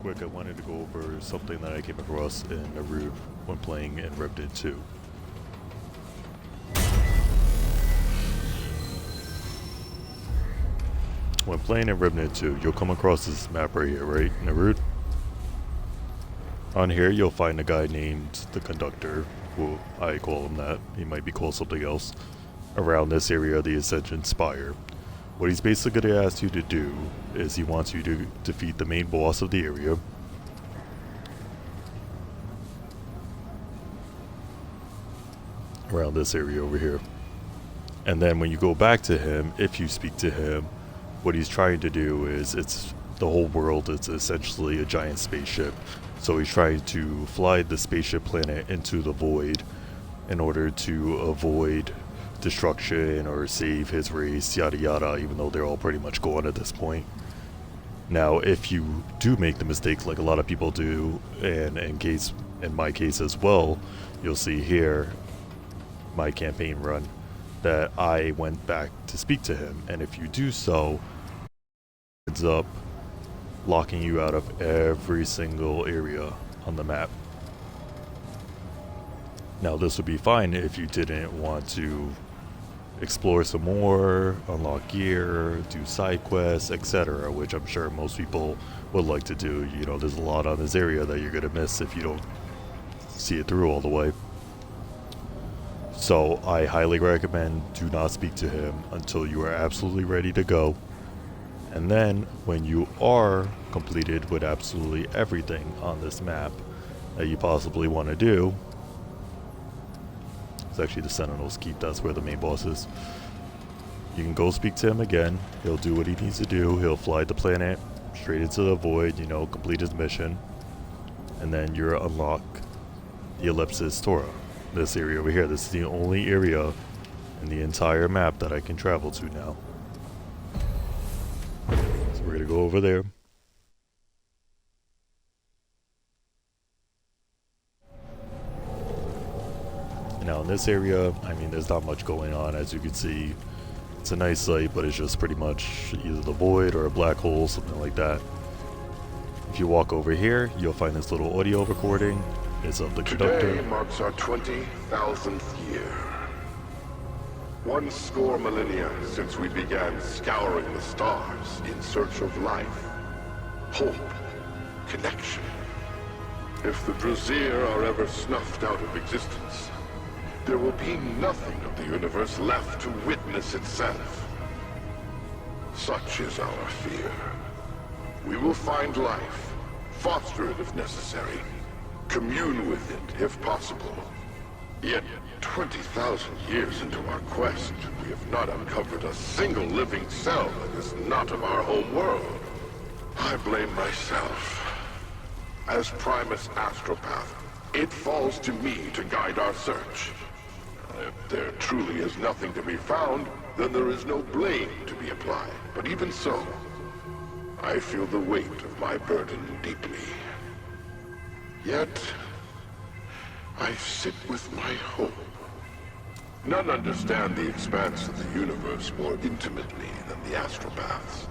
Quick, I wanted to go over something that I came across in Naruto when playing in Remnant 2. When playing in Remnant 2, you'll come across this map right here, right, Naruto? On here, you'll find a guy named the Conductor, who I call him that. He might be called something else. Around this area of the Ascension Spire. What he's basically going to ask you to do is he wants you to defeat the main boss of the area. Around this area over here. And then when you go back to him, if you speak to him, what he's trying to do is, it's the whole world, it's essentially a giant spaceship. So he's trying to fly the spaceship planet into the void in order to avoid destruction or save his race, yada yada, even though they're all pretty much gone at this point. Now, if you do make the mistake like a lot of people do, and in my case as well, you'll see here my campaign run that I went back to speak to him, and if you do so, it ends up locking you out of every single area on the map. Now, this would be fine if you didn't want to explore some more, unlock gear, do side quests, etc., which I'm sure most people would like to do. You know, there's a lot on this area that you're gonna miss if you don't see it through all the way. So I highly recommend do not speak to him until you are absolutely ready to go. And then when you are completed with absolutely everything on this map that you possibly want to do, it's actually the Sentinel's Keep, that's where the main boss is. You can go speak to him again. He'll do what he needs to do. He'll fly the planet straight into the void, you know, complete his mission. And then you'll unlock the Ellipsis Torah. This area over here. This is the only area in the entire map that I can travel to now. So we're gonna go over there. Now in this area, I mean, there's not much going on, as you can see. It's a nice site, but it's just pretty much either the void or a black hole, something like that. If you walk over here, you'll find this little audio recording. It's of the Conductor. Today marks our 20,000th year. 1 millennia since we began scouring the stars in search of life, hope, connection. If the Brazier are ever snuffed out of existence, there will be nothing of the universe left to witness itself. Such is our fear. We will find life, foster it if necessary, commune with it if possible. Yet, 20,000 years into our quest, we have not uncovered a single living cell that is not of our home world. I blame myself. As Primus Astropath, it falls to me to guide our search. If there truly is nothing to be found, then there is no blame to be applied. But even so, I feel the weight of my burden deeply. Yet, I sit with my hope. None understand the expanse of the universe more intimately than the astropaths.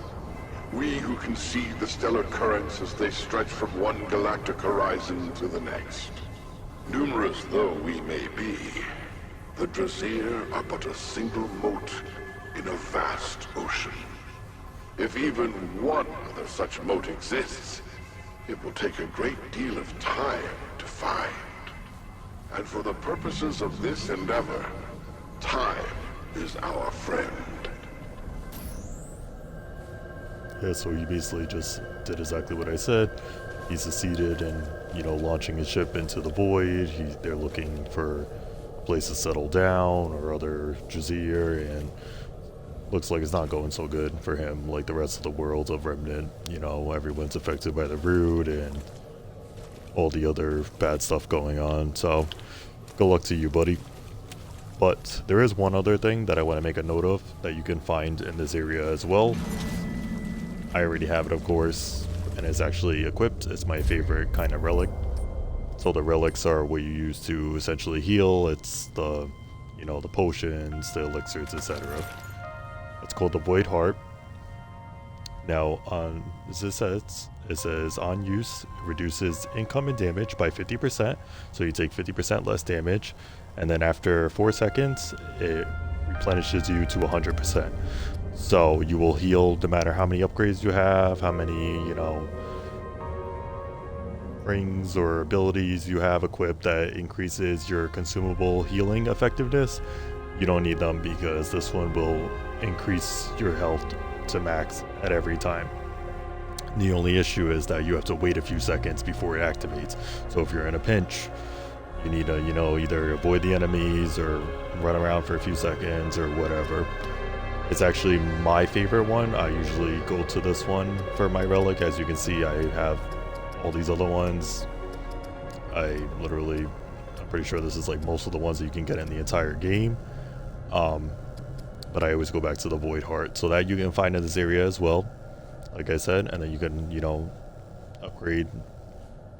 We who can see the stellar currents as they stretch from one galactic horizon to the next. Numerous though we may be, the Brazier are but a single mote in a vast ocean. If even one other such mote exists, it will take a great deal of time to find. And for the purposes of this endeavor, time is our friend. Yeah, so he basically just did exactly what I said. He succeeded in, you know, launching his ship into the void. They're looking for a place to settle down or other Jazir, and looks like it's not going so good for him like the rest of the world of Remnant. You know, everyone's affected by the root and all the other bad stuff going on. So, good luck to you, buddy. But there is one other thing that I want to make a note of that you can find in this area as well. I already have it, of course, and it's actually equipped. It's my favorite kind of relic. So the relics are what you use to essentially heal. It's the, you know, the potions, the elixirs, etc. It's called the Void Heart. Now, on this says It says on use reduces incoming damage by 50%, so you take 50% less damage, and then after 4 seconds it replenishes you to 100%. So you will heal no matter how many upgrades you have, how many, you know, rings or abilities you have equipped that increases your consumable healing effectiveness. You don't need them because this one will increase your health to max at every time. The only issue is that you have to wait a few seconds before it activates. So if you're in a pinch, you need to, you know, either avoid the enemies or run around for a few seconds or whatever. It's actually my favorite one. I usually go to this one for my relic. As you can see, I have all these other ones. I'm pretty sure this is like most of the ones that you can get in the entire game. But I always go back to the Void Heart, so that you can find in this area as well, like I said, and then you can, you know, upgrade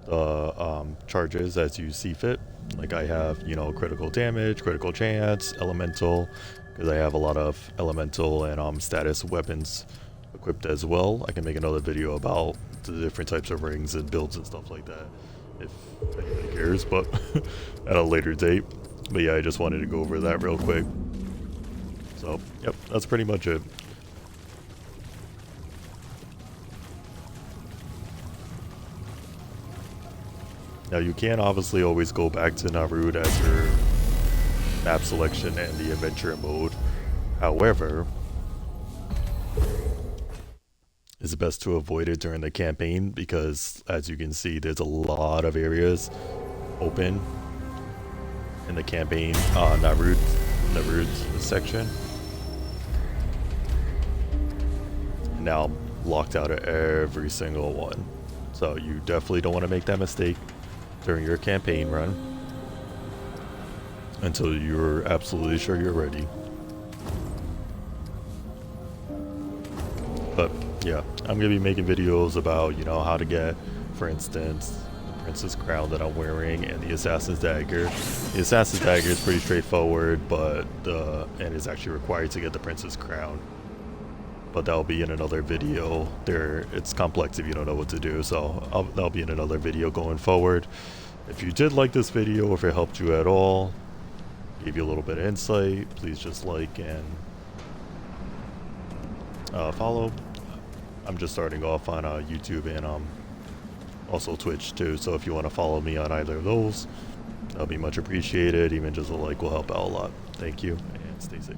the charges as you see fit. Like I have, you know, critical damage, critical chance, elemental, because I have a lot of elemental and status weapons equipped as well. I can make another video about the different types of rings and builds and stuff like that if anybody cares, but at a later date. But yeah, I just wanted to go over that real quick. So, yep, that's pretty much it. Now you can obviously always go back to Narud as your map selection and the adventure mode. However, it's best to avoid it during the campaign because, as you can see, there's a lot of areas open in the campaign Narud section. Now I'm locked out of every single one, so you definitely don't want to make that mistake during your campaign run until you're absolutely sure you're ready. But yeah, I'm gonna be making videos about, you know, how to get, for instance, the Princess Crown that I'm wearing and the Assassin's Dagger. The Assassin's Dagger is pretty straightforward, but and is actually required to get the Princess Crown. But that'll be in another video. It's complex if you don't know what to do, so that'll be in another video going forward. If you did like this video, if it helped you at all, gave you a little bit of insight, please just like and follow. I'm just starting off on YouTube and also Twitch too, so if you want to follow me on either of those, that'll be much appreciated. Even just a like will help out a lot. Thank you, and stay safe.